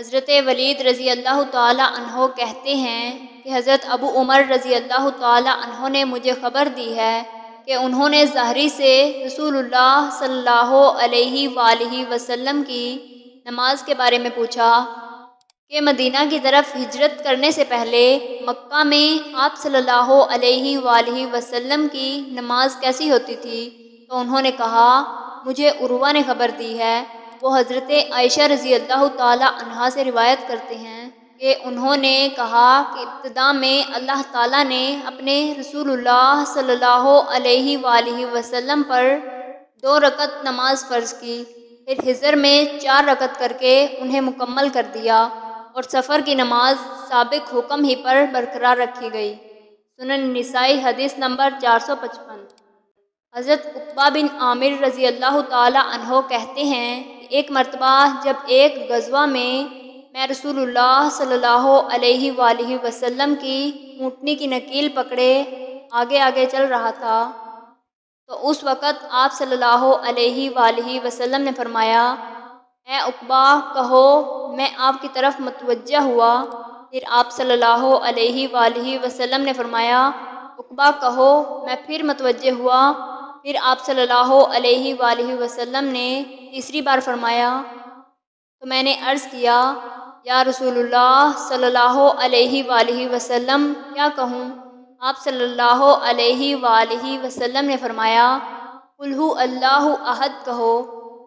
حضرت ولید رضی اللہ تعالی عنہ کہتے ہیں کہ حضرت ابو عمر رضی اللہ تعالی عنہ نے مجھے خبر دی ہے کہ انہوں نے ظہری سے رسول اللہ صلی اللہ علیہ وآلہ وسلم کی نماز کے بارے میں پوچھا کہ مدینہ کی طرف ہجرت کرنے سے پہلے مکہ میں آپ صلی اللہ علیہ وآلہ وسلم کی نماز کیسی ہوتی تھی، تو انہوں نے کہا مجھے عروہ نے خبر دی ہے۔ وہ حضرت عائشہ رضی اللہ تعالی عنہا سے روایت کرتے ہیں کہ انہوں نے کہا کہ ابتدا میں اللہ تعالیٰ نے اپنے رسول اللہ صلی اللہ علیہ وآلہ وسلم پر 2 رکعت نماز فرض کی، پھر ہجر میں 4 رکعت کر کے انہیں مکمل کر دیا، اور سفر کی نماز سابق حکم ہی پر برقرار رکھی گئی۔ سنن نسائی حدیث نمبر 455۔ حضرت عقبہ بن عامر رضی اللہ تعالی عنہ کہتے ہیں کہ ایک مرتبہ جب ایک غزوہ میں رسول اللہ صلی اللہ علیہ وآلہ وسلم کی اونٹنی کی نکیل پکڑے آگے آگے چل رہا تھا، تو اس وقت آپ صلی اللہ علیہ وآلہ وسلم نے فرمایا، اے عقبہ کہو میں آپ کی طرف متوجہ ہوا۔ پھر آپ صلی اللہ علیہ وآلہ وسلم نے فرمایا، عقبہ کہو میں پھر متوجہ ہوا۔ پھر آپ صلی اللہ علیہ وآلہ وسلم نے تیسری بار فرمایا تو میں نے عرض کیا، یا رسول اللہ صلی اللہ علیہ وآلہ وسلم کیا کہوں؟ آپ صلی اللہ علیہ وآلہ وسلم نے فرمایا، قل ہو اللہ احد کہو۔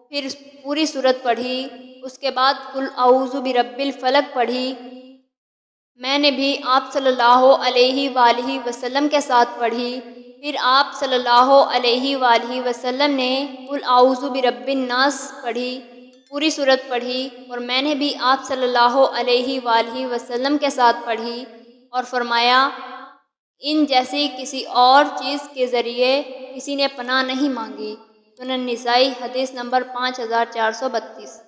پھر پوری سورت پڑھی، اس کے بعد قل اعوذ برب الفلق پڑھی۔ میں نے بھی آپ صلی اللہ علیہ وآلہ وسلم کے ساتھ پڑھی۔ پھر آپ صلی اللہ علیہ وآلہ وسلم نے قل اعوذ برب الناس پڑھی، پوری سورت پڑھی، اور میں نے بھی آپ صلی اللہ علیہ وآلہ وسلم کے ساتھ پڑھی، اور فرمایا ان جیسی کسی اور چیز کے ذریعے کسی نے پناہ نہیں مانگی۔ سنن نسائی حدیث نمبر 5432۔